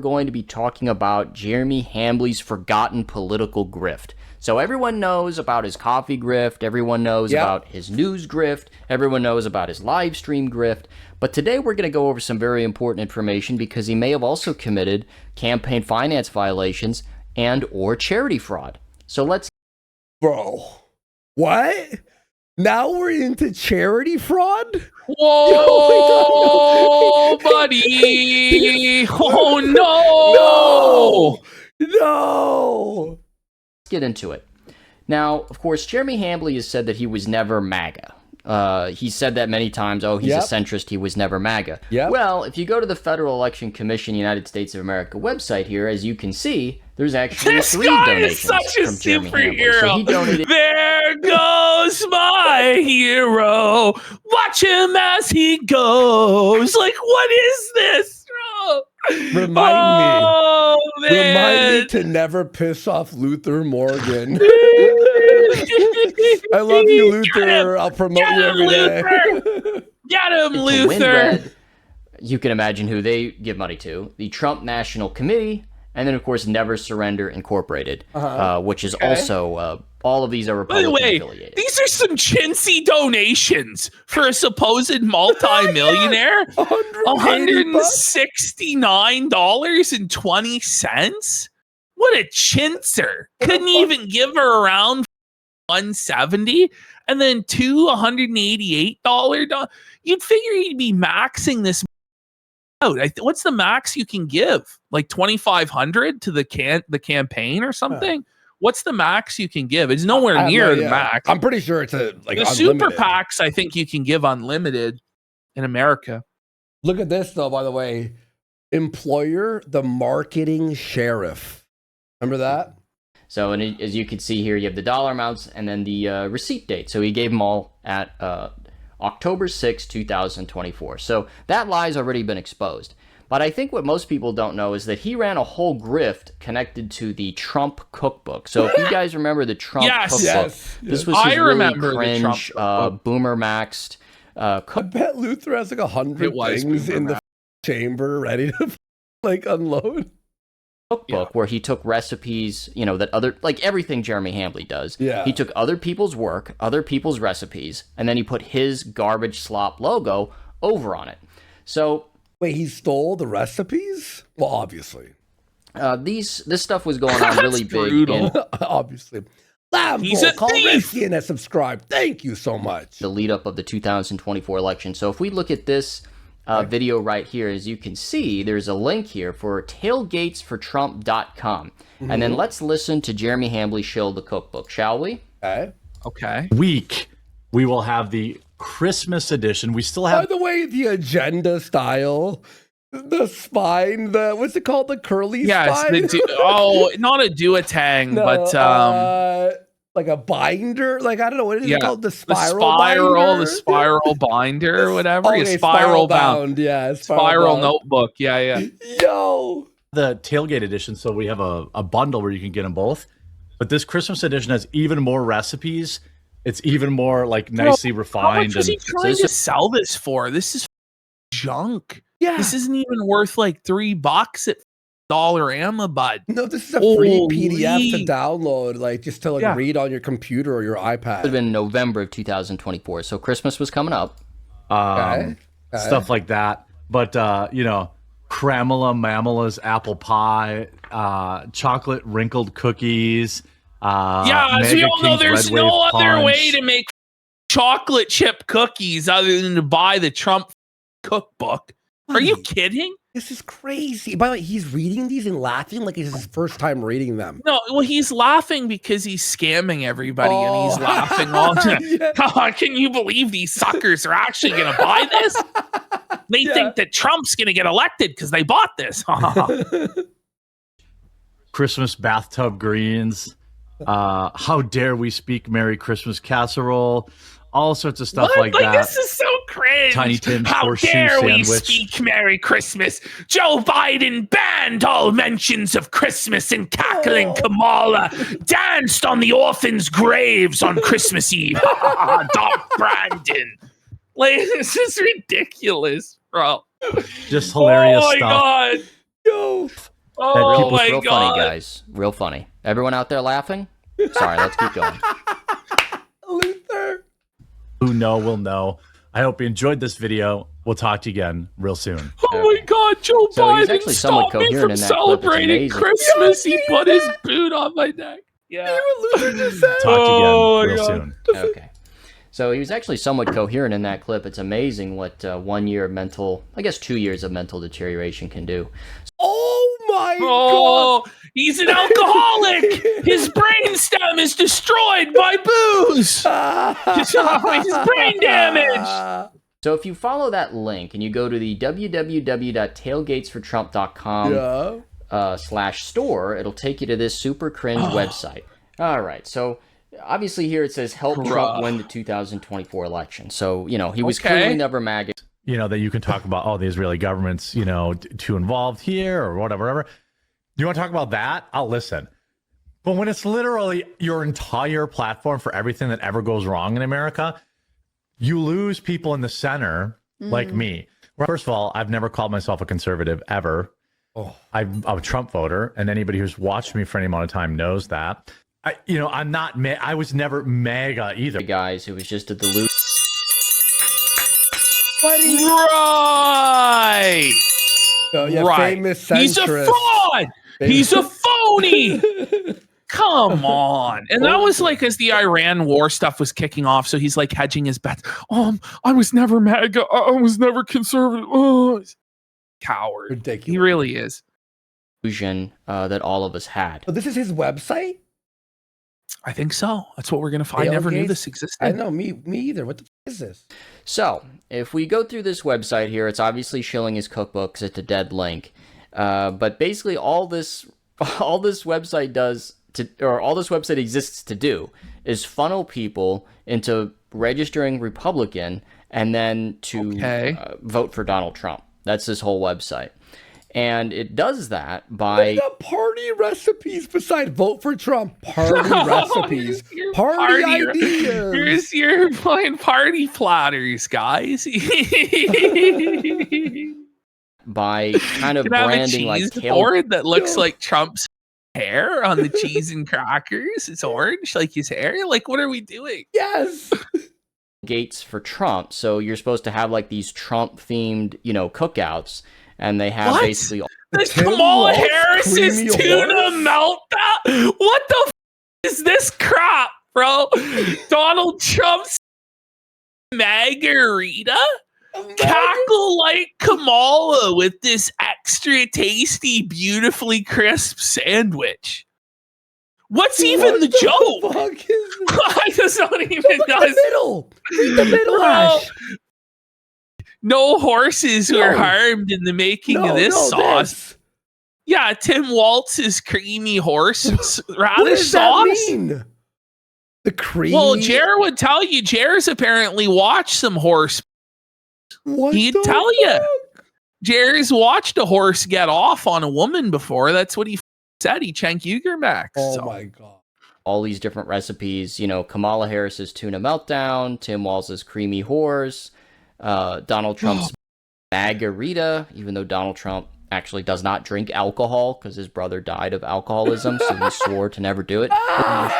going to be talking about Jeremy Hambley's forgotten political grift. So everyone knows about his coffee grift, everyone knows about his news grift, everyone knows about his live stream grift, but today we're going to go over some very important information because he may have also committed campaign finance violations and or charity fraud. So let's... Bro, what? Now we're into charity fraud? Whoa, buddy! Oh, No! get into it. Now, of course, Jeremy Hambley has said that he was never MAGA. He said that many times. Oh, he's a centrist. He was never MAGA. Well, if you go to the Federal Election Commission United States of America website here, as you can see, there's actually three donations from Jeremy Hambley. So he donated. There goes my hero. Watch him as he goes. Like, what is this? Remind man. me to never piss off Luther Morgan. I love you, Luther. I'll promote you every day. Get him, To Luther. win red, you can imagine who they give money to. The Trump National Committee, and then, of course, Never Surrender Incorporated, which is also, all of these are Republican affiliated. These are some chintzy donations for a supposed multi-millionaire. $169.20? What a chintzer. Couldn't even give her around $170 and then two $188. You'd figure he'd be maxing this out. What's the max you can give? Like $2,500 to the campaign or something? What's the max you can give? It's nowhere near the max. I'm pretty sure it's the unlimited. Super PACs, I think you can give unlimited in America. Look at this, though, by the way. Employer, the marketing sheriff. Remember that? So, and as you can see here, you have the dollar amounts and then the receipt date. So he gave them all at October 6, 2024. So that lie's already been exposed. But I think what most people don't know is that he ran a whole grift connected to the Trump cookbook. So if you guys remember the Trump cookbook, this was his really cringe, boomer maxed cookbook. I bet Luther has like 100 things in the chamber ready to like unload. Cookbook where he took recipes, you know, that other, like everything Jeremy Hambley does. He took other people's work, other people's recipes, and then he put his garbage slop logo over on it. So... Wait, he stole the recipes? Well, obviously. This stuff was going on really big. Obviously. He's a thief! Has subscribed. Thank you so much. The lead up of the 2024 election. So if we look at this video right here, as you can see, there's a link here for tailgatesfortrump.com. And then let's listen to Jeremy Hambley shill the cookbook, shall we? Okay. Week, we will have the Christmas edition. We still have... By the way, the agenda style, the spine, what's it called? The curly spine? Not a duotang, but... like a binder? Like, I don't know, what is it called? The spiral binder? The spiral binder or whatever. Okay, spiral bound. Yeah, spiral notebook. Yeah. Yo! The tailgate edition, so we have a bundle where you can get them both. But this Christmas edition has even more recipes. It's even more like nicely refined. How much is he trying to sell this for? This is junk. Yeah. This isn't even worth like $3 at Dollarama, bud. No, this is a free PDF to download, like just to like read on your computer or your iPad. It would have been November of 2024, so Christmas was coming up. Stuff like that. But, you know, Cramela Mamela's apple pie, chocolate wrinkled cookies. As we all know, there's no other way to make chocolate chip cookies other than to buy the Trump cookbook. Are you kidding? This is crazy. By the way, he's reading these and laughing like it's his first time reading them. No, well, he's laughing because he's scamming everybody, and he's laughing all the time. Can you believe these suckers are actually going to buy this? They think that Trump's going to get elected because they bought this. Christmas bathtub greens. How dare we speak Merry Christmas casserole? All sorts of stuff like that. This is so cringe. Tiny Tim's How horseshoe dare we sandwich. speak Merry Christmas? Joe Biden banned all mentions of Christmas, and cackling Kamala danced on the orphans' graves on Christmas Eve. Doc Brandon. Like, this is ridiculous, bro. Just hilarious stuff. Oh my God. Yo. Oh people- my Real god. funny, guys. Real funny. Everyone out there laughing? Sorry, let's keep going. Luther. Who know will know. I hope you enjoyed this video. We'll talk to you again real soon. Oh my god, Joe So he was Biden actually somewhat stopped me coherent from in that clip. It's celebrating amazing. Christmas. He put his boot on my neck. Yeah. What Luther just said? Talk to you Oh, again real God. soon. Okay. So he was actually somewhat coherent in that clip. It's amazing what 1 year of mental, I guess 2 years of mental deterioration can do. Oh my Oh, he's an alcoholic. His brain stem is destroyed by booze. god. He's brain damaged. So if you follow that link and you go to the www.tailgatesfortrump.com Yeah. /store, it'll take you to this super cringe website. All right, so obviously here it says help Trump Bruh. win the 2024 election. So, you know, he was Okay. clearly never MAGA. You know, that you can talk about, the Israeli government's, too involved here or whatever. You want to talk about that? I'll listen. But when it's literally your entire platform for everything that ever goes wrong in America, you lose people in the center like me. Well, first of all, I've never called myself a conservative ever. Oh. I'm a Trump voter, and anybody who's watched me for any amount of time knows that. I'm not. I was never MAGA either. guys who was just a delusion. Right. Oh, yeah, Right. famous He's a centrist. fraud. He's a phony. Come on. And that was like as the Iran war stuff was kicking off. So he's like hedging his bets. I was never MAGA. I was never conservative. Oh, coward. Ridiculous. He really is. That all of us had. Oh, this is his website? I think so. That's what we're going to find. I never knew Tailgates? this existed. I know, me either. What the is this? So, if we go through this website here, it's obviously shilling his cookbooks. It's a dead link. But basically, all this website does all this website exists to do is funnel people into registering Republican and then to vote for Donald Trump. That's this whole website. And it does that by... They got party recipes besides vote for Trump. Party recipes. Your Party ideas. Here's your flying party platters, guys. by kind of Can I have a branding like cheese tail board that looks like Trump's hair on the cheese and crackers? It's orange, like his hair. Like, what are we doing? Yes. gates for Trump. So you're supposed to have like these Trump themed, cookouts, and they have What? basically The Tim Kamala Walz Harris's creamy tuna horse? meltdown. What the is this crap, bro? Donald Trump's margarita? Cackle like Kamala with this extra tasty, beautifully crisp sandwich. What's even the joke? Fuck is I just don't even Look know. at the middle. Read the middle, Bro, Ash. No horses were No. harmed in the making of this sauce. this. Yeah, Tim Waltz's creamy horse What radish does sauce. that mean? The creamy. Well, Jer would tell you. Jer's apparently watched some horse. What he'd the tell ya. fuck? Jer's watched a horse get off on a woman before. That's what he said. He Cenk Ugermax. Oh So, my god. all these different recipes. Kamala Harris's tuna meltdown, Tim Walz's creamy horse, Donald Trump's margarita, even though Donald Trump actually does not drink alcohol because his brother died of alcoholism, so he swore to never do it. not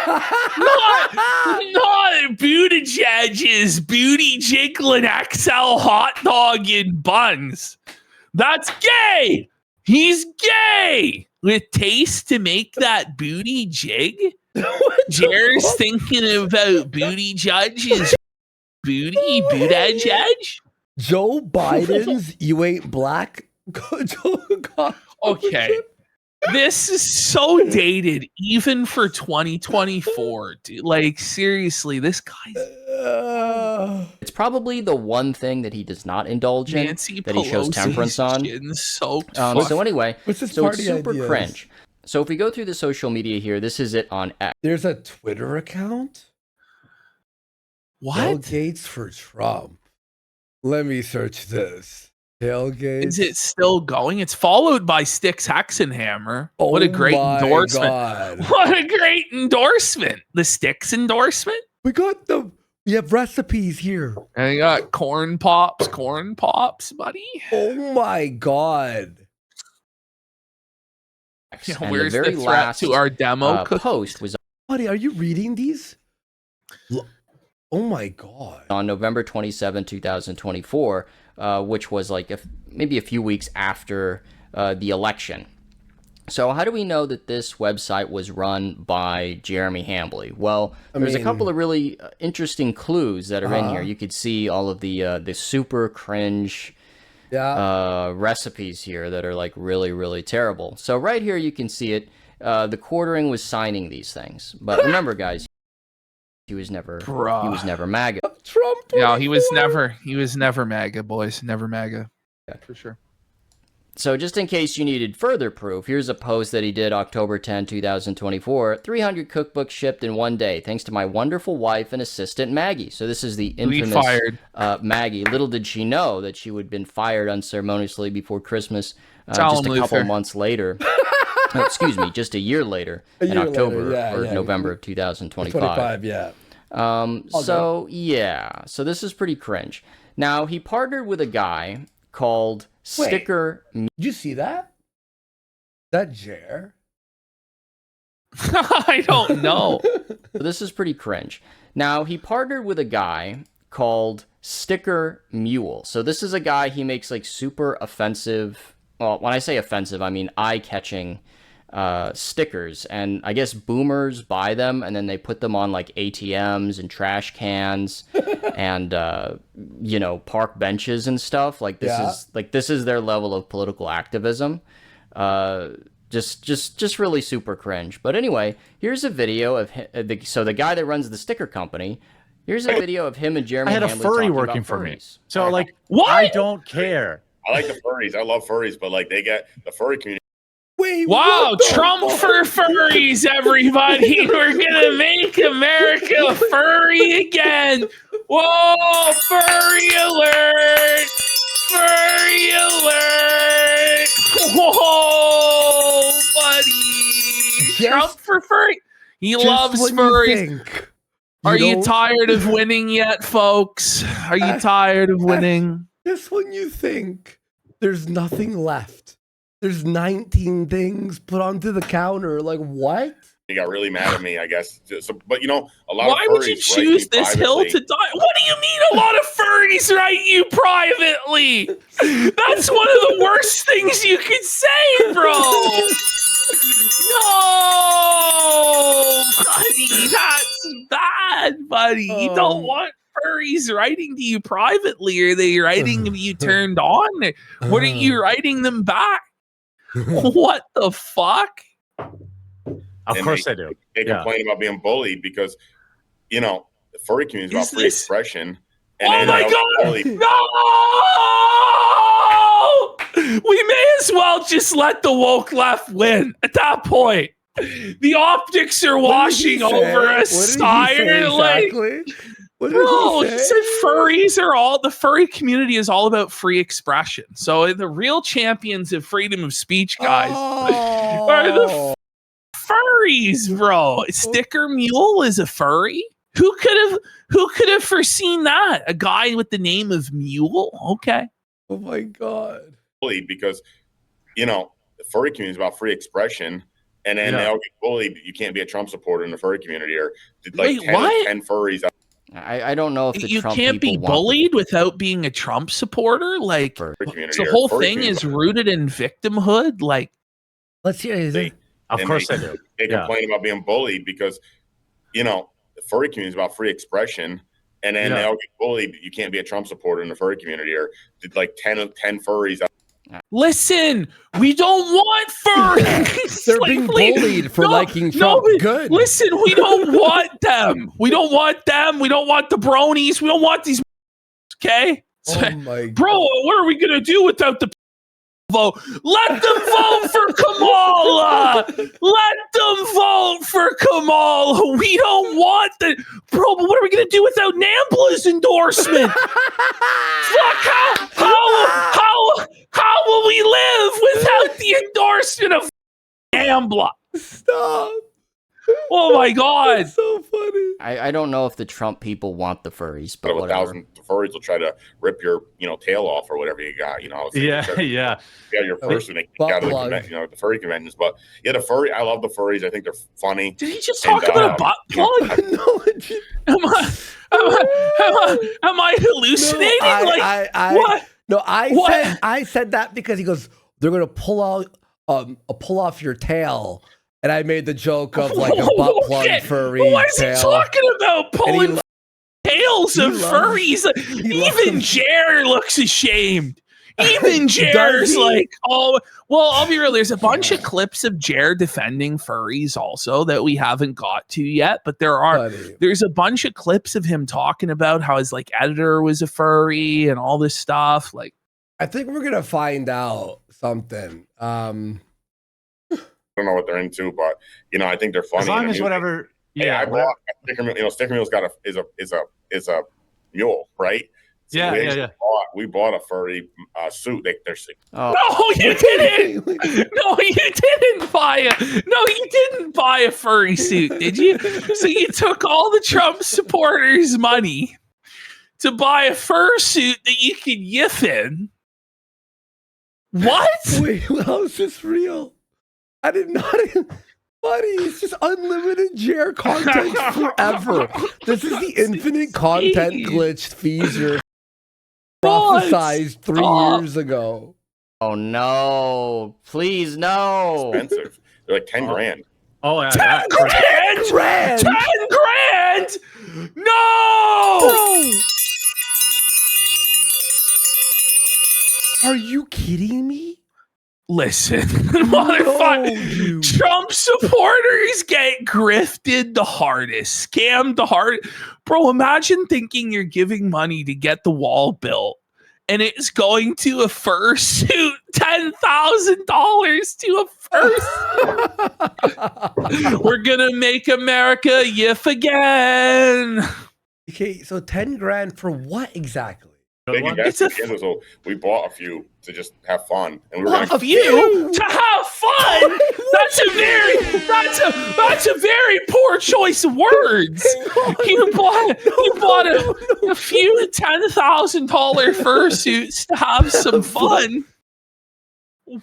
Buttigieg's booty jiggling XL hot dog in buns. That's gay. He's gay with taste to make that booty jig. Jer's thinking about booty judge's booty judge. Joe Biden's "You Ain't Black." Okay. This is so dated, even for 2024, dude. Like, seriously, this guy's It's probably the one thing that he does not indulge in, Nancy that he shows Pelosi's temperance on. Soaked. So anyway, What's his so it's party super ideas? cringe. So if we go through the social media here, this is it on X. There's a Twitter account. What? Tailgates for Trump. Let me search this. Tailgates. Is it still going? It's followed by Styx Hexenhammer. Oh What a great my endorsement. God. What a great endorsement. The Styx endorsement. We have recipes here. And you got corn pops, buddy. Oh my god. X. Yeah, And where's the very the threat last to our demo cookie? post was Buddy, are you reading these? Oh my god. on November 27, 2024, which was like maybe a few weeks after the election. So how do we know that this website was run by Jeremy Hambly? Well, there's a couple of really interesting clues that are in here. You could see all of the super cringe recipes here that are like really, really terrible. So right here you can see it. The Quartering was signing these things. But remember, guys, he was never MAGA. Trump. Yeah, he was never MAGA, boys. Never MAGA. Yeah, for sure. So just in case you needed further proof, here's a post that he did October 10, 2024. 300 cookbooks shipped in one day, thanks to my wonderful wife and assistant, Maggie. So this is the infamous Maggie. Little did she know that she would have been fired unceremoniously before Christmas, just a couple months later. Oh, excuse me, just a year later, in October or November of 2025. So this is pretty cringe. Now, he partnered with a guy called Sticker. Did you see that? That Jer? I don't know. This is pretty cringe. Now, he partnered with a guy called Sticker Mule. So this is a guy, he makes like super offensive, well, when I say offensive, I mean eye-catching stickers, and I guess boomers buy them and then they put them on like ATMs and trash cans and park benches and stuff. Like this is their level of political activism. Just really super cringe. But anyway, here's a video of the guy that runs the sticker company. Here's a video of him and Jeremy. I had a Hambly furry talking working about for furries. me. So like, what? I don't care. I like the furries. I love furries, but like they get the furry community. Wait, wow, Trump for furries, everybody. We're gonna make America furry again. Whoa, furry alert! Furry alert! Whoa, buddy. Trump for furry. He loves furries. Are you tired of winning yet, folks? Are you tired of winning? Just when you think there's nothing left. There's 19 things put onto the counter. Like, what? He got really mad at me, I guess. So, but a lot of Why would you choose this hill to die? What do you mean a lot of furries write you privately? That's one of the worst things you could say, bro. No, buddy, that's bad, buddy. You don't want furries writing to you privately. Are they writing you turned on? What are you writing them back? What the fuck? Of course they do. They complain about being bullied because, the furry community is about free expression. And oh my God! No! We may as well just let the woke left win at that point. The optics are washing over us, sire. Exactly? Bro, he said the furry community is all about free expression. So the real champions of freedom of speech, guys, are the furries, bro. Sticker Mule is a furry? Who could have foreseen that? A guy with the name of Mule? Okay. Oh my God. Because, the furry community is about free expression. And then they all get bullied. You can't be a Trump supporter in the furry community, or like 10 furries. I don't know if you Trump can't be bullied without being a Trump supporter. Like, so the whole thing is rooted in victimhood. Like, let's hear it. Of course they do. They complain about being bullied because, the furry community is about free expression. And then they all get bullied. You can't be a Trump supporter in the furry community, or like 10 furries. Listen, we don't want furries. They're being bullied for liking Trump. Good. Listen, we don't want them. We don't want them. We don't want the bronies. We don't want these. Okay? Oh my God. Bro, what are we going to do without the vote? Let them vote for Kamala. Let them vote for Kamala. We don't want the bro. But what are we gonna do without Nambla's endorsement? Fuck! How will we live without the endorsement of Nambla? Stop. Oh my god. That's so funny. I don't know if the Trump people want the furries, but But a whatever. thousand furries will try to rip your, tail off or whatever you got. So Yeah, try to- yeah. Yeah, your first when they Butt got to the plug. the furry conventions. But yeah, the furry, I love the furries. I think they're funny. Did he just And, talk about a butt plug? No, Am I hallucinating? What? What? I said that because he goes, they're gonna pull off your tail, and I made the joke of like a butt plug Shit. furry What is tail. he talking about? Pulling lo- tails of he loves- furries. he loves Even them. Jer looks ashamed. Even Jer's he? like, oh, well, I'll be real. There's a bunch of clips of Jer defending furries also that we haven't got to yet, but Buddy. there's a bunch of clips of him talking about how his like editor was a furry and all this stuff. Like, I think we're gonna find out something. I don't know what they're into, but I think they're funny. As long and as amusing. whatever. Hey, Yeah, I bought Sticker Mule. Sticker Mule's got is a mule, right? So Yeah, we yeah, actually yeah. We bought a furry suit. They're Oh, no, you didn't. No, you didn't buy a furry suit, did you? So you took all the Trump supporters' money to buy a fur suit that you could yiff in. What? Wait, how is this real? I did not. Buddy, it's just unlimited Jer content forever. This is the infinite content Jeez. glitch Feezer What? prophesized 3 Stop. years ago. oh no! Please no! expensive. They're like 10 grand. Oh, yeah. 10 That's grand? Grand! 10 grand? No! Are you kidding me? Listen, motherfucker. dude. Trump supporters get grifted the hardest, scammed the hardest. Bro, imagine thinking you're giving money to get the wall built and it's going to a fursuit, $10,000 to a fursuit. We're going to make America yiff again. Okay, so 10 grand for what exactly? a Big good one. investment in it, so we bought a few to just have fun, and we were What, gonna a few to have fun? That's a very poor choice of words. You bought a few $10,000 fursuits to have some fun.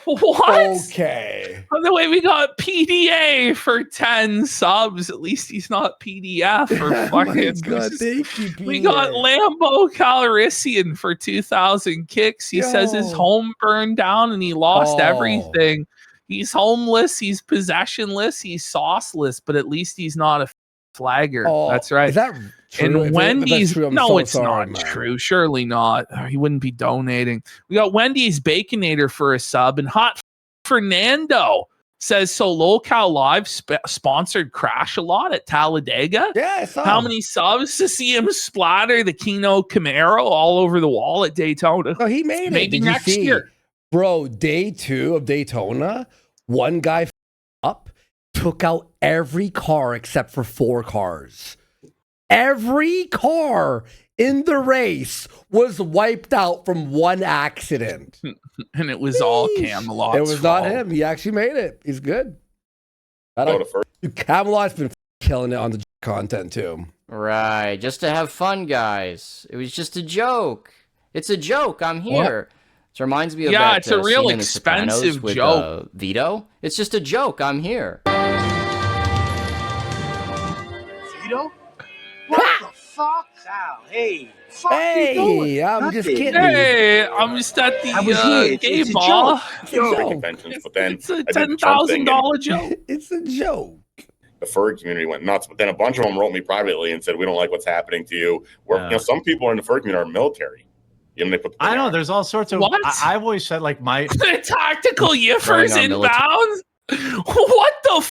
What? Okay. By the way, we got PDA for 10 subs. At least he's not PDF or Oh fucking. my it's God, just- thank you, we got PA. Lambo Calrissian for 2,000 kicks. He says his Yo. home burned down and he lost Oh. everything. He's homeless. He's possessionless. He's sauceless, but at least he's not a flagger. Oh, That's right. Is that true? And If that's Wendy's, true, I'm no, so it's sorry, not man. true. Surely not. He wouldn't be donating. We got Wendy's Baconator for a sub, and Hot Fernando says so. LocalCal Live sponsored Crash a lot at Talladega. Yeah, I saw. How many subs to see him splatter the Kino Camaro all over the wall at Daytona? No, he made it. Maybe Did you next see? year. Bro, day 2 of Daytona, one guy up took out every car except for 4 cars. Every car in the race was wiped out from one accident. And it was all Yeesh. Camelot's It was not fault. him. He actually made it. He's good. I go don't, to first. Dude, Camelot's been killing it on the content too. Right, just to have fun, guys. It was just a joke. It's a joke. I'm here. It reminds me of Yeah, that, it's a real scene in The Sopranos expensive with, joke. Vito. It's just a joke. I'm here. Vito? What the fuck? Sal, hey. Fuck you doing? Hey, I'm just Nothing. kidding. Hey, I'm just at the I was here. It's gay a bar. joke. It's a Furry joke. conventions, but then It's a I did the Trump thing, and $10,000 joke. It's a joke. the furry community went nuts. But then a bunch of them wrote me privately and said, "We don't like what's happening to you." Where Yeah. some people in the furry community are military. They put. I know there's all sorts of. What? I've always said like my. Tactical yiffers Throwing our inbound. What the?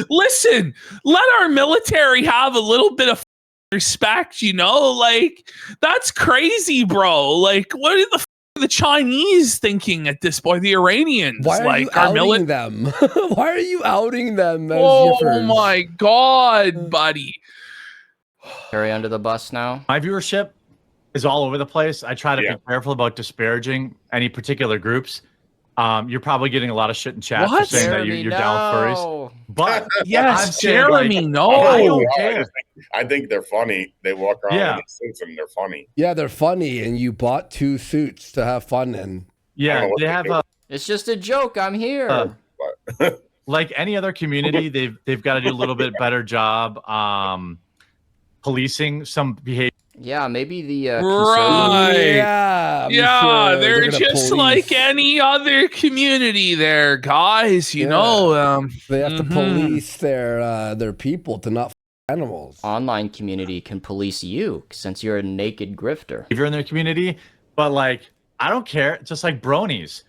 Listen, let our military have a little bit of respect. Like that's crazy, bro. Like, what are the Chinese thinking at this point? The Iranians, Why are like you our outing them? Why are you outing them? As Oh yiffers? my god, buddy! Carry under the bus now. My viewership is all over the place. I try to Yeah. be careful about disparaging any particular groups. You're probably getting a lot of shit in chat for What? saying that Jeremy, you're down with furries. no. But I'm Yes, saying, Jeremy. like, No, I don't I care. I think they're funny. They walk around Yeah. in these suits and they're funny. Yeah, they're funny, and you bought 2 suits to have fun in. I don't Yeah, know what they they have do. It's just a joke. I'm here. like any other community, they've got to do a little bit better job policing some behavior. Yeah, maybe the Right. conservative. Yeah, I'm yeah, sure they're gonna just police. like any other community there, guys. You Yeah. know, They have to Mhm. police their people to not animals. Online community can police you since you're a naked grifter. in their community, but like I don't care. Just like bronies,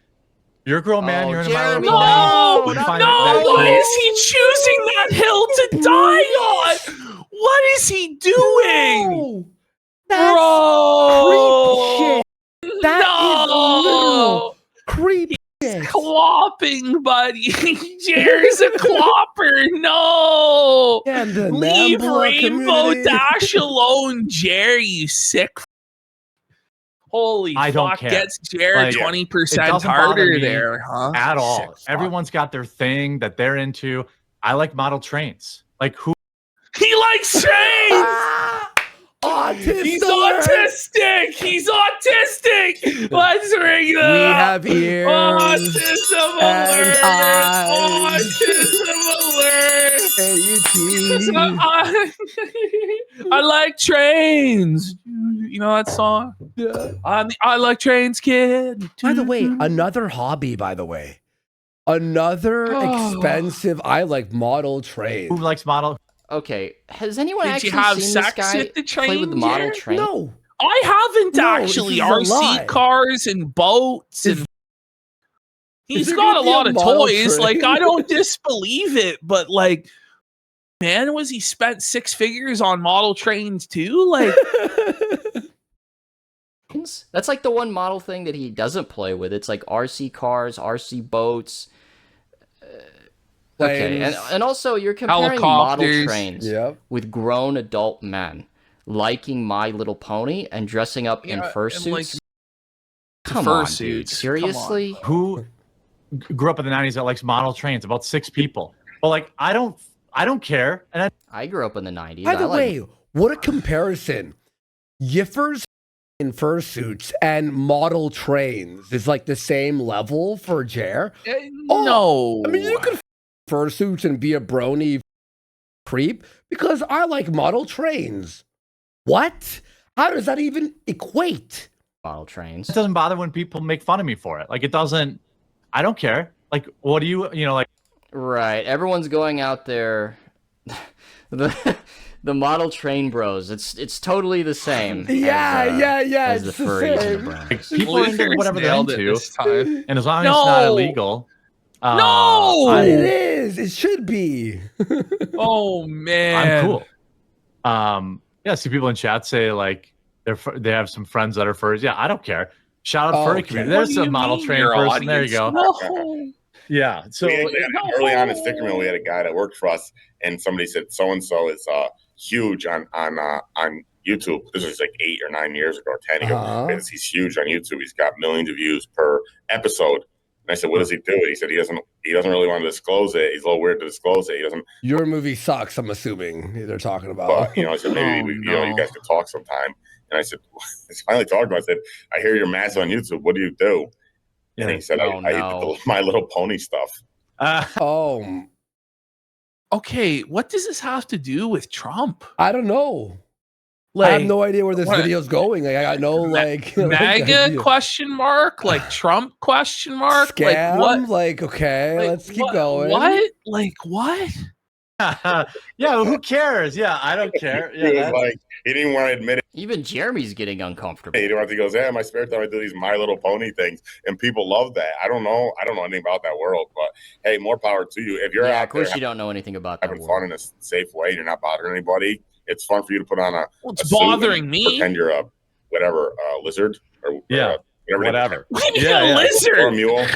you're a grown man. Oh, You're in a Jeremy, My Little No, Pony. no, You find no, that why cool. is he choosing that hill to die on? What is he doing? That's Bro, creep shit. That is literal creep shit. clopping, buddy. Jerry's a clopper. No. Yeah, and the Leave Nambla Rainbow community. Dash alone, Jerry, you sick. Holy I don't fuck, care. gets Jared Like, 20% it doesn't bother harder me there, huh? At all. Sick fuck. Everyone's got their thing that they're into. I like model trains. Like who? He likes trains! Ah! Autistic. He's autistic! He's autistic! Let's ring it We up! have ears. Autism and alert! eyes. Autism alert! AUT. I like trains. You know that song? Yeah. I like trains, kid. By the way, another hobby, by the way. Another Oh. expensive, I like model train. Who likes model? Okay, has anyone Did actually you have seen sex this guy with the play with the train, model Jared? train? No. I haven't No, actually. this is a lie. RC cars and boats Is- and he's there got gonna a be a lot of model toys. train? Like, I don't disbelieve it, but like, man, was he spent 6 figures on model trains too? Like, That's like the one model thing that he doesn't play with. It's like RC cars, RC boats. Okay, and also you're comparing model Helicopters. trains Yep. with grown adult men liking My Little Pony and dressing up in Yeah, fursuits. and, like, Come on, dude. fursuits. Come on. Seriously? Who grew up in the 90s that likes model trains? About 6 people. Well, like I don't care. And I grew up in the 90s. By the I like- way, what a comparison. Yiffers in fursuits and model trains is like the same level for Jer. no. I mean, you can fursuits and be a brony creep because I like model trains. What? How does that even equate? model trains. it doesn't bother when people make fun of me for it. Like it doesn't. I don't care. Like what do you like? Right. Everyone's going out there. The model train bros. It's totally the same. Yeah. As the It's the furries and the same. brownies. Like people are into Luther's whatever they're nailed it into, this time. and as long as it's not No! illegal. No! But it I'm, is. It should be. Oh man. I'm cool. Yeah. See people in chat say like they have some friends that are furries. Yeah, I don't care. Shout out Oh, furry okay. community. What There's do a you model mean, train your person. There you go. audience? No. Yeah. So Early on in Sticker Mill, we had a guy that worked for us, and somebody said so and so is huge on YouTube. This was like 8 or 9 years ago, or 10 ago. Uh-huh. Because he's huge on YouTube. He's got millions of views per episode. And I said, "What does he do?" He said he doesn't really want to disclose it. He's a little weird to disclose it. He doesn't. Your movie sucks, I'm assuming they're talking about. But I said maybe Oh, you no. guys could talk sometime. And I said, I finally talked to him. I said, "I hear you're massive on YouTube. What do you do?" And he said, Oh, I no. eat My Little Pony stuff. Oh, Okay, what does this have to do with Trump? I don't know. I Like have no idea where this what- video's going. Like, I got no like MAGA idea. question mark? Like Trump question mark? Scam? Like what? Like, okay, Like, let's keep what- going. What? Like what? yeah. Well, who cares? Yeah, I don't care. He was Yeah. like, he didn't want to admit it. Even Jeremy's getting uncomfortable. He didn't want to. He goes, "Yeah, in my spare time I do these My Little Pony things, and people love that." I don't know anything about that world, but hey, more power to you. If you're Yeah, out of course there you don't know anything about that having world. fun in a safe way and you're not bothering anybody, it's fun for you to put on a Well, a it's suit bothering and me. Pretend you're a lizard or Yeah, whatever. What do you Yeah, mean yeah. a lizard? Or a mule.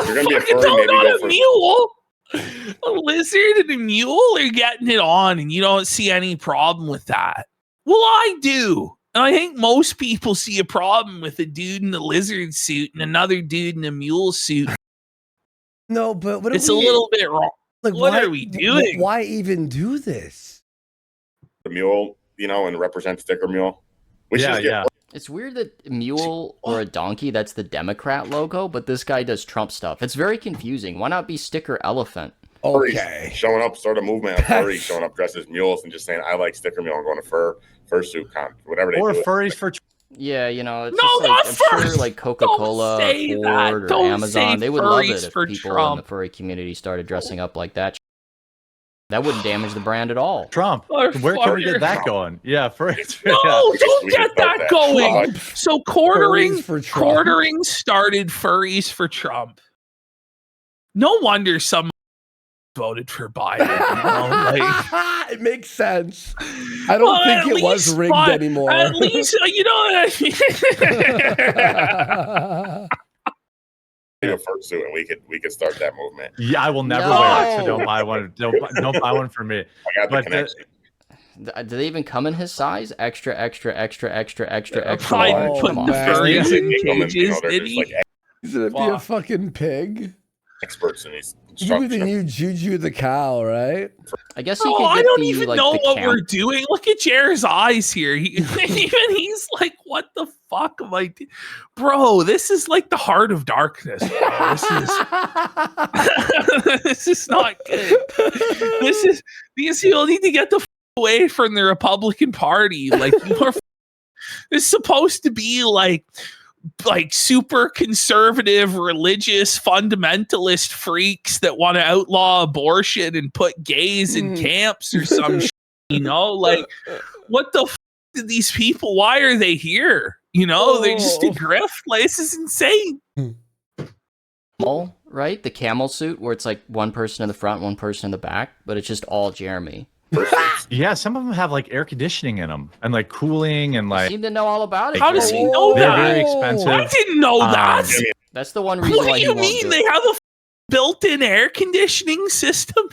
You're gonna be a Fucking furry, no, maybe not go a for- mule. A lizard and a mule are getting it on, and you don't see any problem with that. Well, I do. And I think most people see a problem with a dude in a lizard suit and another dude in a mule suit. No, but what It's a little bit wrong. Like, What are we doing? Why even do this? The mule, and represent sticker mule. We should Yeah, just get yeah. It's weird that a mule or a donkey, that's the Democrat logo, but this guy does Trump stuff. It's very confusing. Why not be sticker elephant? furries Okay. showing up, start a movement of furries showing up dressed as mules and just saying, I like sticker mule and going to fursuit con, whatever they Or do. furries for Yeah, it's No, just like, not I'm sure furries. like Coca-Cola, Don't say Ford, that. or Don't Amazon, say they would love furries it if for people in Trump. the furry community started dressing up like that. That wouldn't damage the brand at all. Trump. Or Where can we furry. get that going? Yeah, furries. No, yeah. don't We get can start that that. going. Trump. So quartering Furries for Trump. started furries for Trump. No wonder some voted for Biden. It makes sense. I don't think it was rigged anymore. At least A fursuit, and we could start that movement. Yeah, I will never No. wear it, so don't buy one. Don't buy one for me. I got the But connection. Do they even come in his size? Extra, extra, extra, extra, extra, extra Biden large? put Come on. the furries in Women, cages, they're did just he? like He's gonna be a Fuck. fucking pig. experts in these He's gonna be the construction. new Juju the cow, right? I guess he Oh, could I get don't the, even like, know the what camp. we're doing. Look at Jared's eyes here. Even he's like, "What the fuck am I, bro? This is like the heart of darkness. Bro. This is this is not good. This is these people need to get the away from the Republican Party. Like you're, it's supposed to be like super conservative, religious, fundamentalist freaks that want to outlaw abortion and put gays in camps or some shit, like what the did these people, why are they here? They're just a grift. Like, this is insane. Camel, right? The camel suit where it's like one person in the front, one person in the back, but it's just all Jeremy. Yeah, some of them have like air conditioning in them and like cooling and You like seem to know all about it. How does he Jeremy. know they're that? very expensive. I didn't know that. That's the one reason What why do he you won't mean do they it. have a built-in air conditioning system?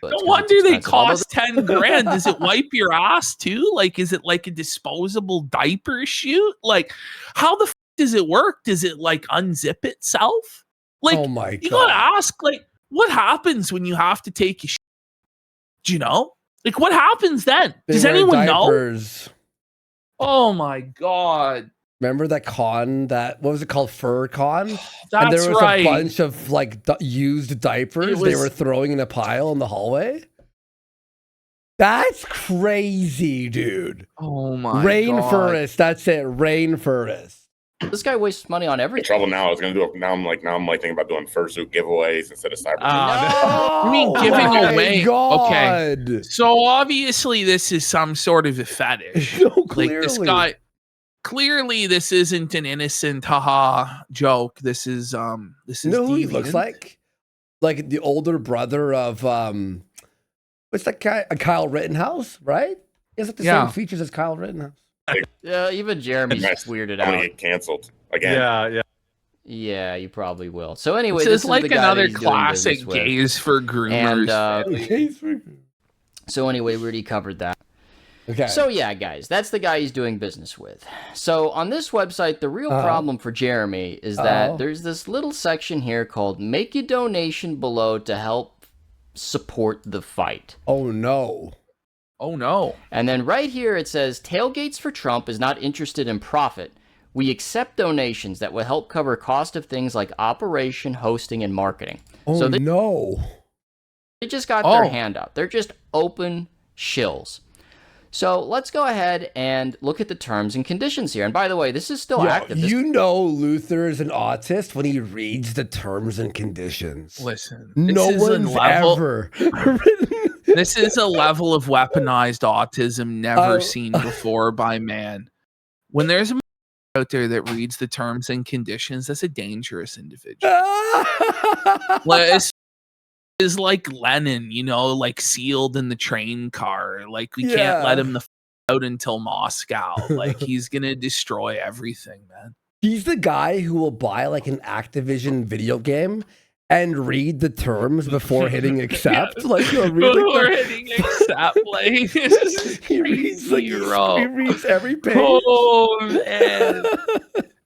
But No it's 'cause wonder it's they expensive. Although cost 10 grand. Does it wipe your ass too? Like, is it like a disposable diaper chute? Like, how the does it work? Does it like unzip itself? Like, Oh my you god. gotta ask, like, what happens when you have to take a shit? Do you know? Like, what happens then? They Does wear anyone know? diapers. Oh my god. Remember that con? What was it called? Fur con? And That's there was right. a bunch of like used diapers It they was- were throwing in a pile in the hallway. That's crazy, dude. Oh my god. Rainforest. That's it. Rainforest. This guy wastes money on In everything. trouble now. I was gonna do it. Now I'm like thinking about doing fursuit giveaways instead of cyber. You mean Oh giving my away- God. So obviously this is some sort of a fetish. No, Like clearly. this guy, clearly this isn't an innocent haha joke. This is You know who he looks deviant. like? Like the older brother of what's that guy? Kyle Rittenhouse, right? He has like the Yeah. same features as Kyle Rittenhouse. Yeah, even Jeremy's Nice. weirded I'm gonna out. get canceled again. yeah. Yeah, you probably will. So anyway, This this is like the guy that another he's doing classic business with. gays for groomers. And, So anyway, we already covered that. Okay. So yeah, guys, that's the guy he's doing business with. So on this website, the real Uh-oh. problem for Jeremy is Uh-oh. that there's this little section here called "Make a donation below to help support the fight." Oh no. oh no. And then right here it says Tailgates for Trump is not interested in profit. We accept donations that will help cover cost of things like operation, hosting, and marketing. Oh So they no. just got their Oh. hand out. They're just open shills. So let's go ahead and look at the terms and conditions here. And by the way, this is still Yo, active. This- you know Luther is an autist when he reads the terms and conditions. Listen. No this is a one's level, ever written. This is a level of weaponized autism never Oh. seen before by man. When there's a out there that reads the terms and conditions, that's a dangerous individual. Like, it's is like Lenin, like sealed in the train car. Like we can't let Yeah. him out until Moscow. Like he's gonna destroy everything, man. He's the guy who will buy like an Activision video game and read the terms before hitting accept. Yes. Like he'll read Before like, hitting accept, like this is he reads like crazy, bro. he reads every page. Oh man.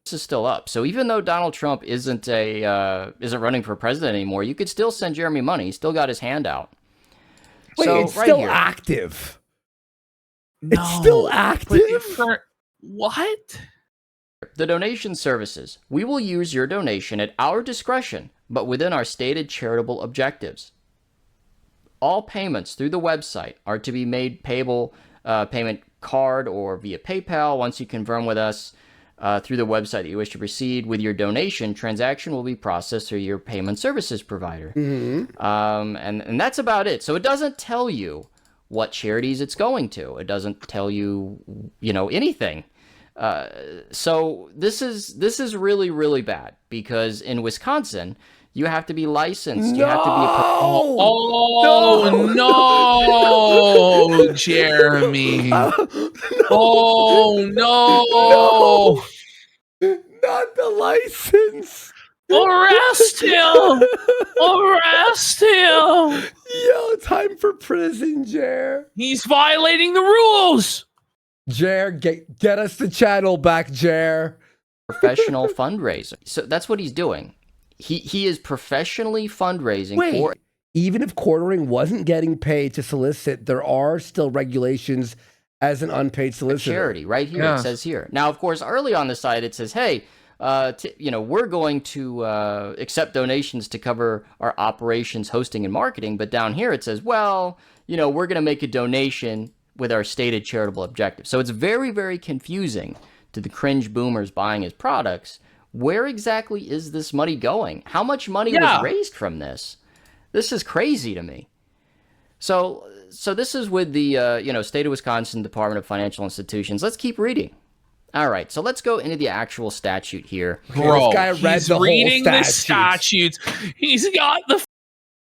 this is still up. So even though Donald Trump isn't running for president anymore, you could still send Jeremy money. He's still got his hand out. Wait, So, it's right still here. active. No, It's still but active. What? The donation services. We will use your donation at our discretion, but within our stated charitable objectives. All payments through the website are to be made payable payment card or via PayPal. Once you confirm with us through the website that you wish to proceed with your donation, transaction will be processed through your payment services provider. And that's about it. So it doesn't tell you what charities it's going to. It doesn't tell you, anything. So this is really, really bad because in Wisconsin, you have to be licensed. You have to be No, Jeremy. Oh no. Not the license. Arrest him! Arrest him! Yo, time for prison, Jer. He's violating the rules. Jer, get us the channel back, Jer. professional fundraiser. So that's what he's doing. He is professionally fundraising Wait, for even if quartering wasn't getting paid to solicit, there are still regulations as an unpaid a solicitor. charity. Right here, Yeah. it says here. Now, of course, early on the site, it says, hey, we're going to accept donations to cover our operations, hosting, and marketing. But down here, it says, well, we're going to make a donation with our stated charitable objective. So it's very, very confusing to the cringe boomers buying his products. Where exactly is this money going? How much money Yeah. was raised from this? This is crazy to me. So this is with the State of Wisconsin Department of Financial Institutions. Let's keep reading. All right, so let's go into the actual statute here. Bro, This guy read he's the whole reading the statutes. statutes. He's got the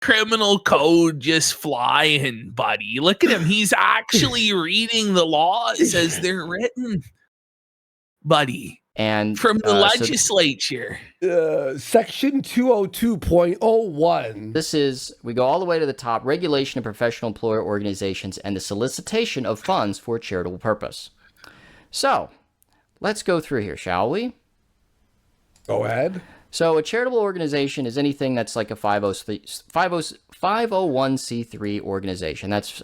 criminal code just flying, buddy. Look at him. He's actually reading the laws as they're written, buddy, And from the so legislature. Section 202.01. this is, we go all the way to the top, regulation of professional employer organizations and the solicitation of funds for charitable purpose. So let's go through here, shall we? Go ahead. So a charitable organization is anything that's like a 501c3 organization. That's,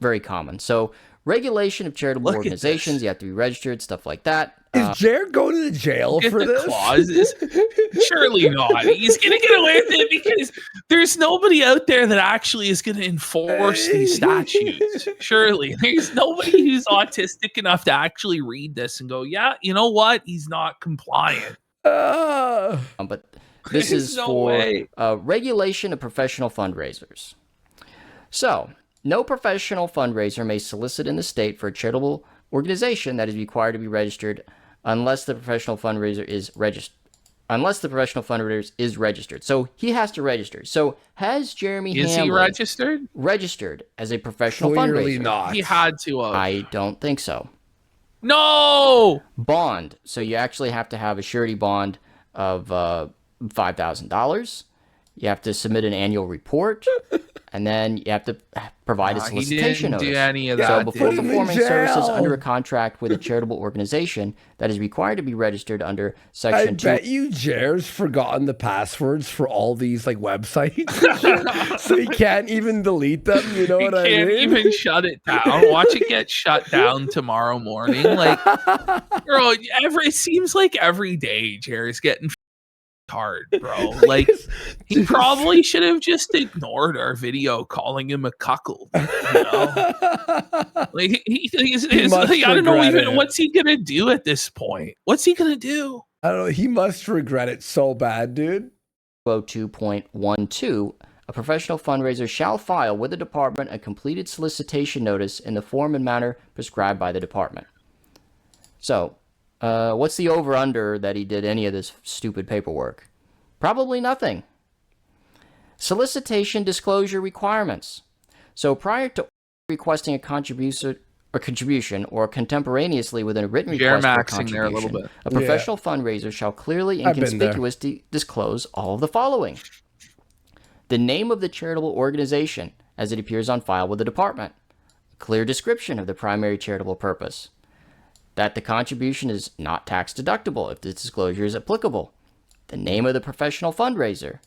very common. So regulation of charitable Look at organizations, this. you have to be registered, stuff like that. Is Jared going to the jail Get for the this? clauses. Surely not. He's gonna get away with it because there's nobody out there that actually is gonna enforce these statutes. Surely there's nobody who's autistic enough to actually read this and go, yeah, you know what? He's not compliant. But this There's is no for way. regulation of professional fundraisers. So, no professional fundraiser may solicit in the state for a charitable organization that is required to be registered unless the professional fundraiser is registered. So he has to register. So has Jeremy Is he Hamlin registered? registered as a professional Clearly fundraiser? not. He had to. I don't think so. No. Bond. So you actually have to have a surety bond of $5,000. You have to submit an annual report, and then you have to provide a He solicitation didn't do notice. any of So that. before did he? performing In services jail. under a contract with a charitable organization that is required to be registered under I Section 2. bet you Jer's forgotten the passwords for all these websites. So he can't even delete them. You know He what I mean? can't even shut it down. Watch it get shut down tomorrow morning. Like, bro, it seems like every day Jerry's getting hard, bro. Like, he probably should have just ignored our video calling him a cuckold. Like, he's must like, I don't know regret even it. what's he gonna do at this point. What's he gonna do? I don't know. He must regret it so bad, dude. 202.12, a professional fundraiser shall file with the department a completed solicitation notice in the form and manner prescribed by the department. So, what's the over-under that he did any of this stupid paperwork? Probably nothing. Solicitation disclosure requirements. So prior to requesting a contribution or contemporaneously with a written You're request for a maxing there a little contribution, bit. a professional fundraiser shall clearly and I've been there. conspicuously disclose all of the following: the name of the charitable organization as it appears on file with the department, a clear description of the primary charitable purpose, that the contribution is not tax deductible if the disclosure is applicable, the name of the professional fundraiser.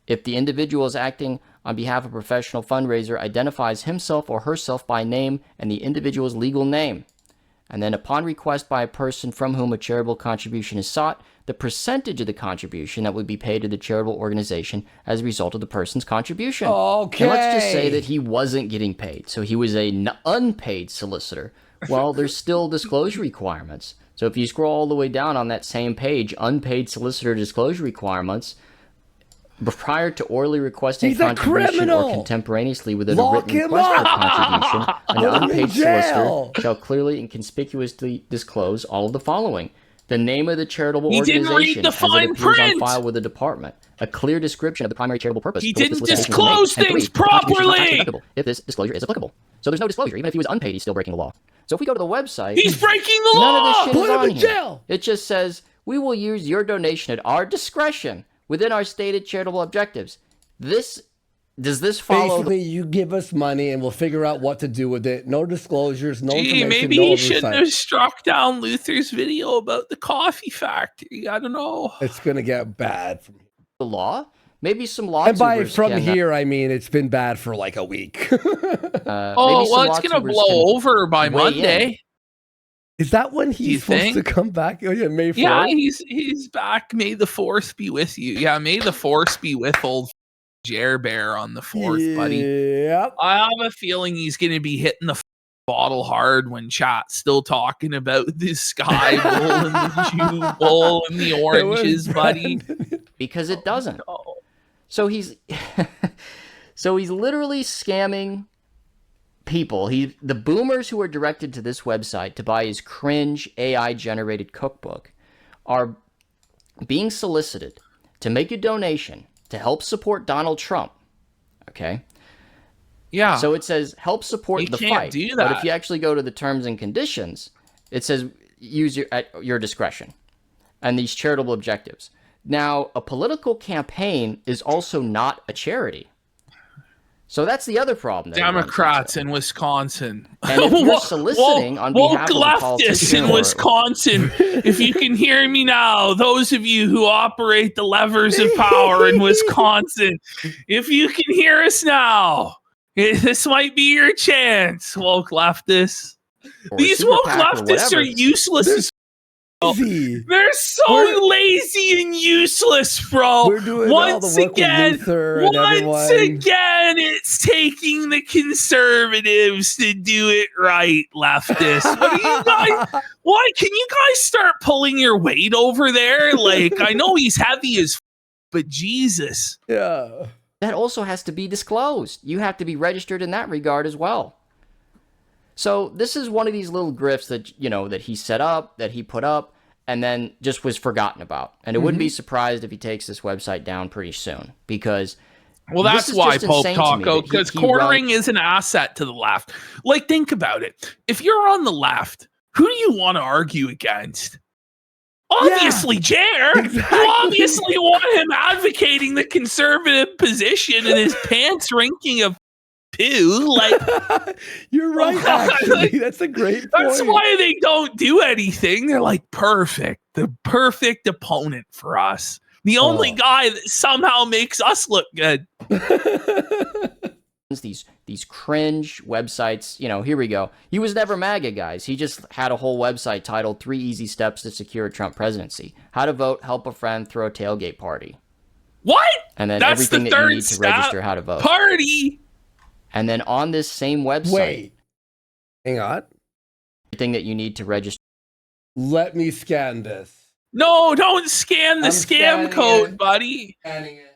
If the individual is acting on behalf of a professional fundraiser, identifies himself or herself by name and the individual's legal name. And then upon request by a person from whom a charitable contribution is sought, the percentage of the contribution that would be paid to the charitable organization as a result of the person's contribution. Okay. And let's just say that he wasn't getting paid, so he was a unpaid solicitor. Well, there's still disclosure requirements. So if you scroll all the way down on that same page, unpaid solicitor disclosure requirements, prior to orally requesting He's a contribution criminal. or contemporaneously within Lock a written him request for up. contribution, an Put him in unpaid jail. solicitor shall clearly and conspicuously disclose all of the following: the name of the charitable He didn't read organization the as it fine appears on print. file with the department, a clear description of the primary charitable purpose. He for which didn't this solicitation was made, disclose and things the contribution is not properly. tax-deductible if this disclosure is applicable. So there's no disclosure. Even if he was unpaid, he's still breaking the law. So if we go to the website, He's breaking the none of law. this shit Put is him on in here. jail. It just says, we will use your donation at our discretion within our stated charitable objectives. Does this follow Basically, you give us money and we'll figure out what to do with it. No disclosures, no Gee, information, maybe no he oversight. shouldn't have struck down Luther's video about the coffee factory. I don't know. It's gonna get bad from here. the law? Maybe some law And by tubers from can, here, I mean it's been bad for like a week. Oh, maybe some well, law it's going to tubers blow can over by weigh in. Monday. Is that when you he's supposed think? to come back? Oh yeah, May 4th. Yeah, he's back. May the force be with you. Yeah, may the force be with old Jer Bear on the 4th, buddy. Yep. I have a feeling he's going to be hitting the bottle hard when chat's still talking about the Sky Bowl and the Jew Bowl and the It was oranges, buddy. bad. because it doesn't. Oh, So he's literally scamming people. The boomers who are directed to this website to buy his cringe AI generated cookbook are being solicited to make a donation to help support Donald Trump. Okay? yeah. So it says help support You the can't fight. do But that. if you actually go to the terms and conditions, it says use at your discretion and these charitable objectives. Now, a political campaign is also not a charity. So that's the other problem. that he runs Democrats into. in Wisconsin. And if you're Woke- soliciting on woke behalf of a leftists politician in or- Wisconsin, if you can hear me now, those of you who operate the levers of power in Wisconsin, if you can hear us now, this might be your chance, woke leftists. or a These super woke PAC or leftists are whatever. useless. as Easy. They're so We're- lazy and useless, bro. We're doing all Once the work again, with Luther and once everyone. again, it's taking the conservatives to do it right, leftists. What are you guys? Why can you guys start pulling your weight over there? Like, I know he's heavy as, but Jesus. Yeah. That also has to be disclosed. You have to be registered in that regard as well. So this is one of these little grifts that, that he set up, that he put up, and then just was forgotten about. And it wouldn't be surprised if he takes this website down pretty soon, because Well, this that's is why just Pope insane to me Taco, that because he quartering is an asset to the left. Like, think about it. If you're on the left, who do you want to argue against? Obviously, Jer. exactly. You obviously want him advocating the conservative position and his pants rinking of poo. Like, You're right, actually. That's a great point. that's why they don't do anything. They're like, perfect. The perfect opponent for us. The only Oh. guy that somehow makes us look good. these cringe websites, here we go. He was never MAGA, guys. He just had a whole website titled 3 Easy Steps to Secure a Trump Presidency. How to vote, help a friend, throw a tailgate party. What? And then That's everything the that you third need to step. register how to vote. Party. And then on this same website, Wait. Hang on. everything that you need to register. Let me scan this. No, don't scan the I'm scam scanning code, it. buddy. Scanning it.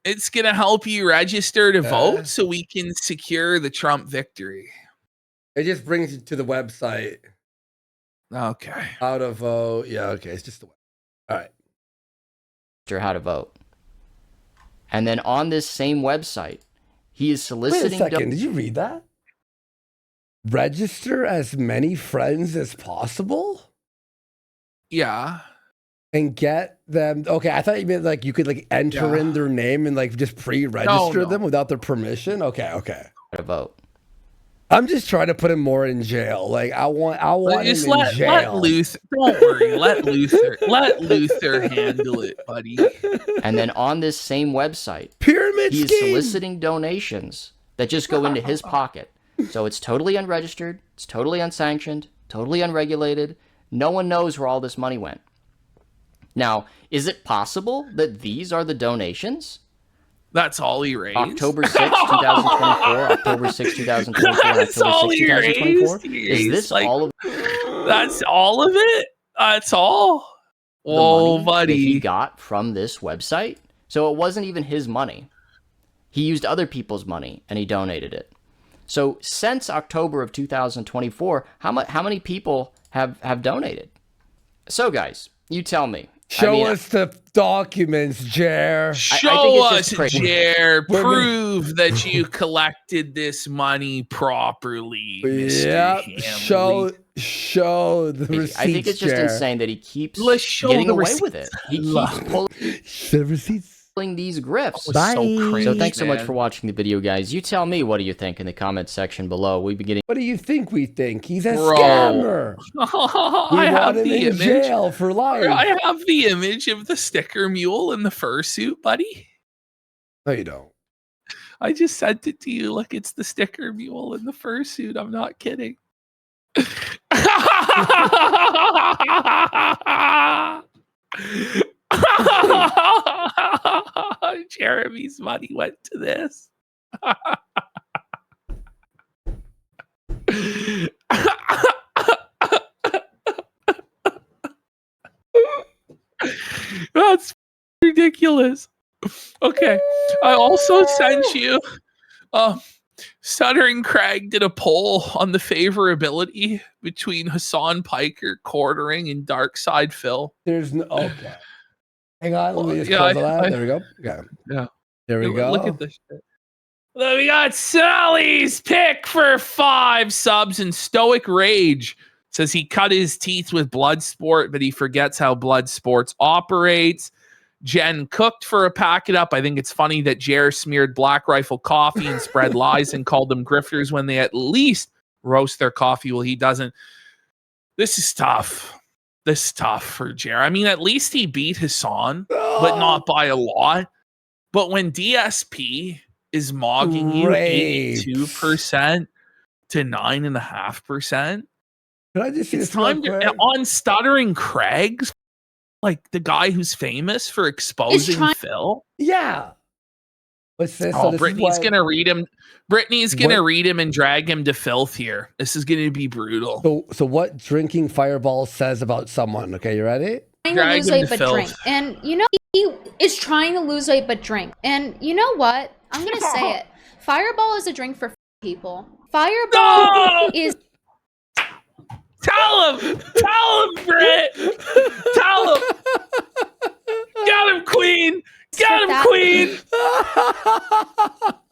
It's going to help you register to Yeah. vote so we can secure the Trump victory. It just brings you to the website. Okay. How to vote. Yeah, okay. It's just the web. All right. How to vote. And then on this same website, he is Wait a soliciting. second. Did you read that? Register as many friends as possible Yeah. and get them. Okay, I thought you meant like you could like enter Yeah. in their name and like just pre-register No. them without their permission. Okay. How to vote. I'm just trying to put him more in jail. Like I want Just him in let jail. Luther. Don't worry. Let Luther handle it, buddy. And then on this same website, Pyramid he is scheme. soliciting donations that just go into his pocket. So it's totally unregistered, it's totally unsanctioned, totally unregulated. No one knows where all this money went. Now, is it possible that these are the donations? That's all he raised. October 6, 2024, October 6, 2024, That's October all 6, he 2024? raised. He Is raised, this like, all of That's all of it? That's all? the Oh, money that he buddy. got from this website? So it wasn't even his money. He used other people's money and he donated it. So since October of 2024, how many people have donated? So guys, you tell me. Show us the documents, Jer. Show it's us, just crazy. Jer. We're gonna- Prove that you collected this money properly, Mr. Yep. Hamley. Show the receipts. I think it's just Jer. insane that he keeps Let's show getting the away with it. He keeps The receipts. pulling these grifts. Bye. So crazy, So thanks so much man. for watching the video, guys. You tell me what do you think in the comments section below. We've been getting What do you think we think? He's a Bro. scammer. We I have want him the in image. jail for life. I have the image of the sticker mule in the fursuit, buddy. No, you don't. I just sent it to you. Look, it's the sticker mule in the fursuit. I'm not kidding. Jeremy's money went to this. That's ridiculous. Okay. I also sent you Stuttering Craig did a poll on the favorability between Hassan Piker, Quartering, and Darkside Phil. There's no. Okay. Hang on. Let me just Yeah, close all I- that. There we go. Okay. Yeah. There we go. Look at this shit. Then we got Sally's pick for 5 subs, and Stoic Rage says he cut his teeth with Bloodsport, but he forgets how Bloodsports operates. Jen cooked for a pack it up. I think it's funny that Jer smeared Black Rifle coffee and spread lies and called them grifters when they at least roast their coffee. Well, he doesn't. This is tough. This is tough for Jer. I mean, at least he beat Hassan, but not by a lot. But when DSP is mogging you Rapes. 82% to 9.5%, Can I just see it's this real time to, quick? on Stuttering Craig's, like the guy who's famous for exposing trying- Phil. Yeah. What's this? Oh, this is Brittany's what- gonna read him. Brittany's gonna What- read him and drag him to filth here. This is gonna be brutal. So what drinking Fireball says about someone? Okay, you ready? Trying to Drag lose him weight to but filth. drink. And you know he is trying to lose weight but drink. And you know what? I'm gonna say it. Fireball is a drink for people. Fireball No! is Tell him, Britt. Tell him. Got him, Queen. Got him, that- Queen.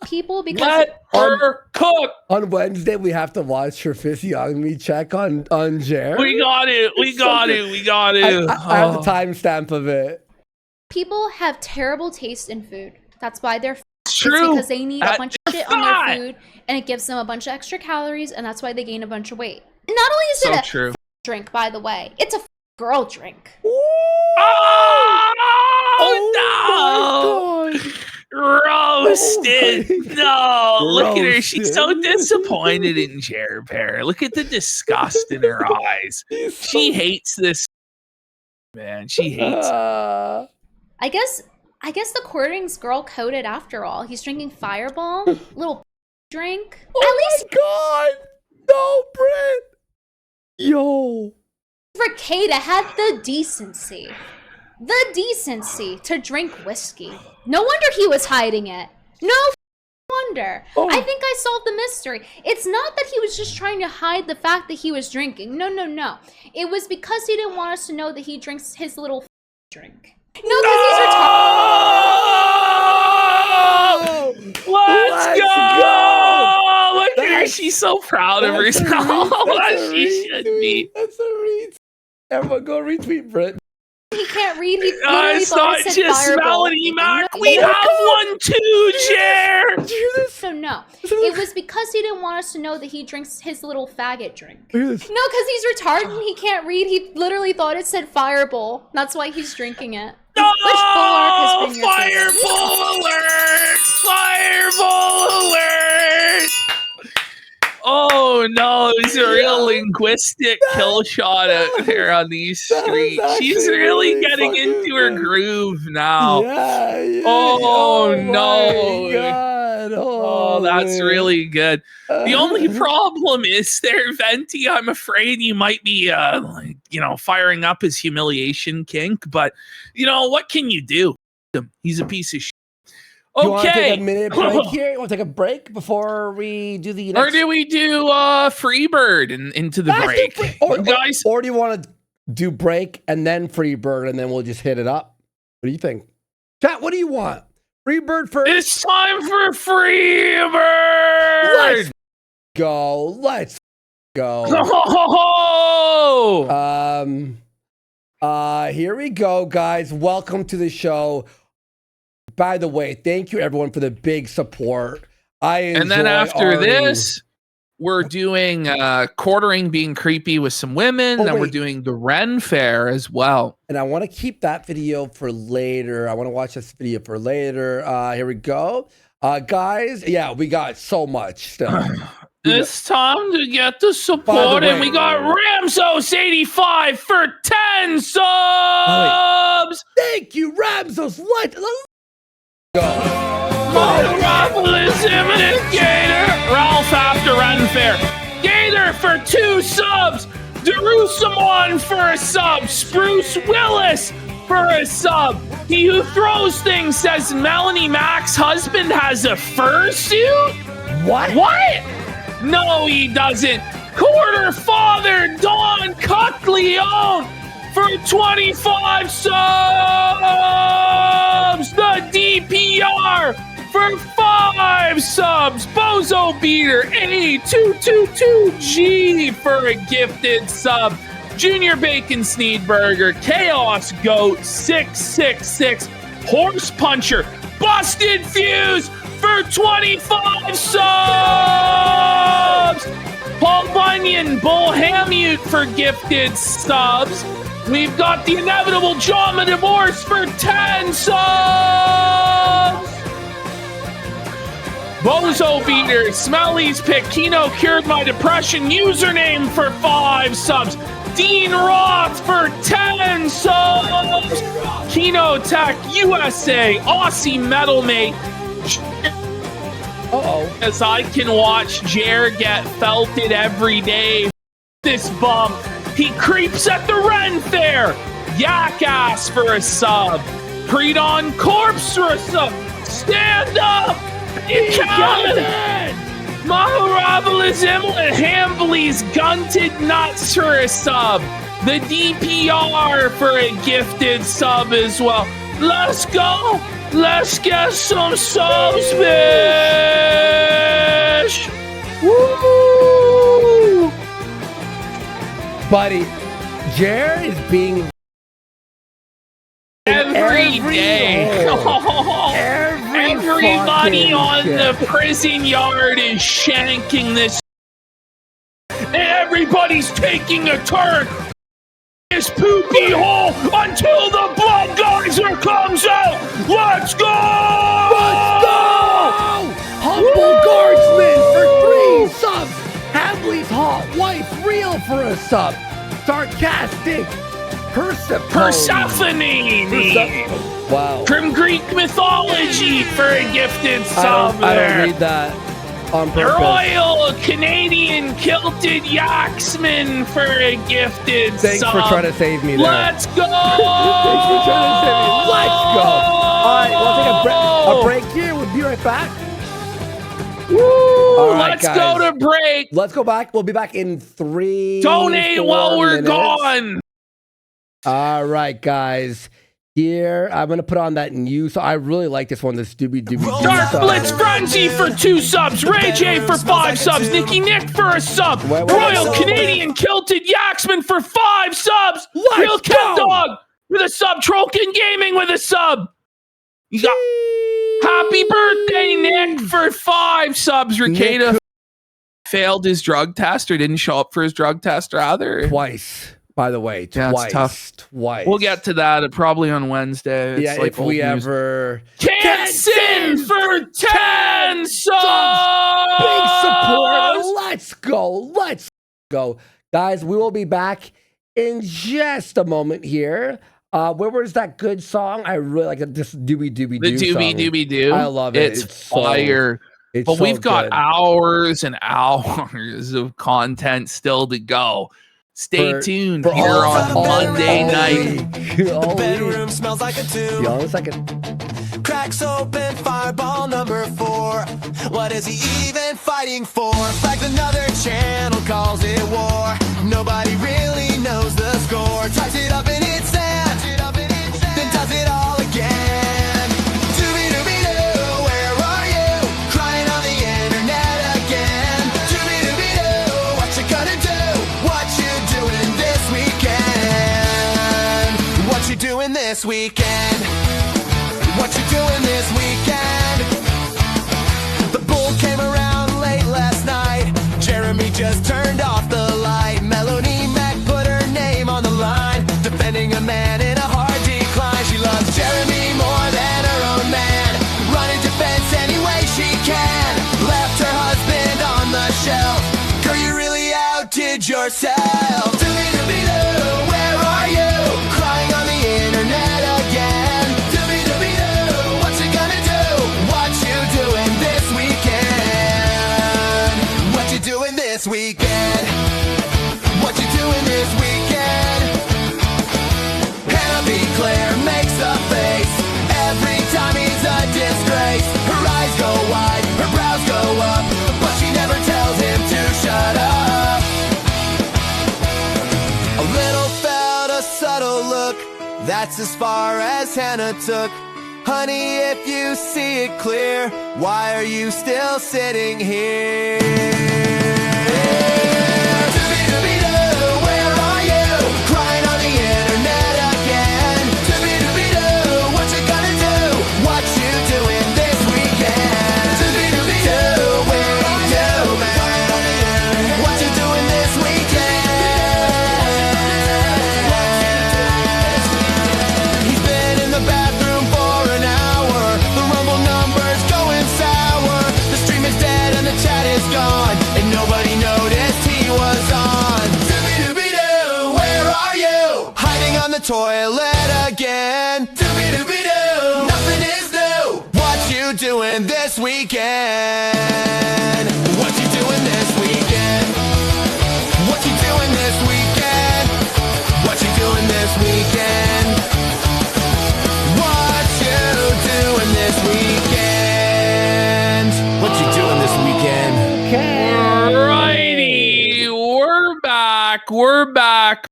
people because Let her cook. On Wednesday, we have to watch her physiognomy check on Jer. We got it. We got it. We got it. I have the Oh, timestamp of it. people have terrible taste in food. That's why they're it's It's true. because they need a That bunch is of shit on fact. their food and it gives them a bunch of extra calories and that's why they gain a bunch of weight. Not only is So it a true. drink, by the way, it's a girl drink. Oh, no. Roasted. Oh my No. Look at her. She's so Roasted. disappointed in Jer Bear. Look at the disgust in her eyes. She hates this. Man, she hates it. I guess the Quartering's girl coded after all. He's drinking Fireball, little drink. At least Oh my God! No, Britt! Yo! for Kay to have the decency to drink whiskey. No wonder he was hiding it. No wonder. Oh. I think I solved the mystery. It's not that he was just trying to hide the fact that he was drinking. No. It was because he didn't want us to know that he drinks his little drink. No, because he's retarded. Let's go! Look at her. That's- She's so proud of herself. She should be. That's a retweet. Everyone go retweet Britt. He can't read. He literally It's thought not it said just Fireball. Melody Mac. No, We no, have one too, Jer. Did you hear this? no, no. It was because he didn't want us to know that he drinks his little faggot drink. Look at this. No, because he's retarded and he can't read. He literally thought it said Fireball. That's why he's drinking it. No! Which bulwark has been your favorite? Fireball alert! Fireball alert! Oh no, it's a real linguistic kill shot out there on these that is streets. She's actually really really getting fucking into her good. groove now. Yeah. Oh, my no. God. Oh, that's man. really good. The only problem is there, Venti. I'm afraid you might be, firing up his humiliation kink. But what can you do? He's a piece of shit. You want to take Okay, a minute break here? You want to take a break before we do the next? or do we do Freebird and into the Let's do break? free- or, Guys, or do you want to do break and then Freebird and then we'll just hit it up? What do you think? Chat, what do you want? Freebird first? it's time for Freebird. Let's go. Let's go. Oh! Here we go, guys. Welcome to the show. By the way, thank you everyone for the big support. And then after this, we're doing quartering being creepy with some women. Oh, then we're wait. doing the Ren Fair as well. and I want to keep that video for later. I want to watch this video for later. Here we go. Guys, yeah, we got so much still. It's time to get the By support, the and way- we got Ramsos85 for 10 subs. Thank you, Ramsos. Let's go. Metropolis Imminent Gator. Ralph after Ren Fair. Gator for 2 subs. Jerusalem for a sub. Spruce Willis for a sub. He who throws things says Melanie Mac's husband has a fursuit? What? What? No, he doesn't. Quarter Father Don Cuckleon for 25 subs. The DPR for 5 subs. Bozo Beater A222G for a gifted sub. Junior Bacon Sneedburger, Chaos Goat 666, Horse Puncher, Busted Fuse for 25 subs. Paul Bunyan, Bull Hamute for gifted subs. We've got the inevitable Jama Divorce for 10 subs. Bozo Beater, Smelly's Pick, Kino Cured My Depression, username for 5 subs. Dean Roth for 10 subs. Kino Tech USA, Aussie Metal Mate. As I can watch Jer get felted every day. This bum. He creeps at the Ren Fair. Yak Ass for a sub. Predon Corpse for a sub. Stand up! You can! Maharabalas Emily Hambly's Gunted Nuts for a sub. The DPR for a gifted sub as well. Let's go! Let's get some subs, bitch! Woo! Buddy, Jer is being Every day. Everybody fucking on shit. the prison yard is shanking this. And everybody's taking a turn. This poopy hole until the blood geyser comes out. Let's go! Let's go! Humble Guardsman for 3 subs. Hadley's hot wife real for a sub. Sarcastic Persephone. Wow. From Greek mythology for a gifted sub I there. don't read that on purpose. Royal Canadian Kilted Yaxman for a gifted Thanks sub. for trying to save me there. Let's go! Thanks for trying to save me. Let's go. All right, we'll take a break here. We'll be right back. Woo! All right, Let's guys. go to break. Let's go back. We'll be back in 3. Donate 4 while we're minutes. gone. All right, guys. Here, I'm going to put on that new. So I really like this one, the Doobie Doobie. Dark song. Blitz Frenzy for 2 subs. Ray J for 5 subs. Nicky Nick for a sub. Wait, Royal wait. Canadian Kilted Yaxman for 5 subs. Let's Real Cat go. Dog with a sub. Trollkin Gaming with a sub. You got Happy birthday, Nick, for 5 subs. Ricada failed his drug test or didn't show up for his drug test rather. Twice, by the way. Yeah, it's Twice. tough. Twice. We'll get to that probably on Wednesday. It's Yeah, like if we old news. ever. Kenson for 10 subs. Big support. Let's go. Let's go. Guys, we will be back in just a moment here. Where was that good song? I really like this Doobie Doobie The Doo Doobie song. Doobie Doo. I love it. It's It's so- fire. It's But so we've got good. hours and hours of content still to go. Stay For- tuned for here all- on all- Monday all night. week. All week. Bedroom smells like a tomb. Hold on a second. Cracks open fireball number 4. What is he even fighting for? Flags another channel, calls it war. Nobody really knows the score. Ties it up in its sand, then does it all again. Doobie-doobie-doo, where are you? Crying on the internet again. Doobie-doobie-doo, what you gonna do? What you doing this weekend? What you doing this weekend? What you doing this weekend? The bull came around late last night. Jeremy just turned off the light. Melanie Mac put her name on the line, defending a man in a hard decline. She loves Jeremy more than her own man, running defense any way she can. Left her husband on the shelf. Girl, you really outdid yourself. Doobie-doobie-doo, where are you? Crying on the internet again. Doobie-doobie-doo, what you gonna do? What you doing this weekend? What you doing this weekend? What you doing this weekend? Hannah B. Claire makes a face every time he's a disgrace. Her eyes go wide, her brows go up, but she never tells him to shut up. A little felt a subtle look, that's as far as Hannah took. Honey, if you see it clear, why are you still sitting here? Doobie-doobie-doo, where are you? Crying on the internet again. Doobie-doobie-doo, what you gonna do? What you doing this weekend? Doobie-doobie-doo, where are you, man? What you doing this weekend? He's been in the bathroom for an hour. The Rumble number's going sour. The stream is dead and the chat is gone, and nobody noticed he was on. Doobie-doobie-doo, where are you? Hiding on the toilet again. Doobie-doobie-doo, nothing is new. What you doing this weekend? What you doing this weekend? What you doing this weekend? What you doing this weekend? What you doing this weekend? What you doing this weekend? Alrighty, we're back. We're back.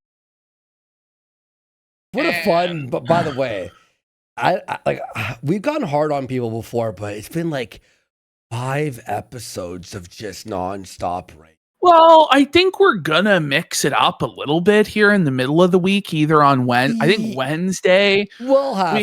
What a fun, but by the way, I like we've gone hard on people before, but it's been like 5 episodes of just nonstop right. Well, I think we're gonna mix it up a little bit here in the middle of the week, either on I think Wednesday. We'll have We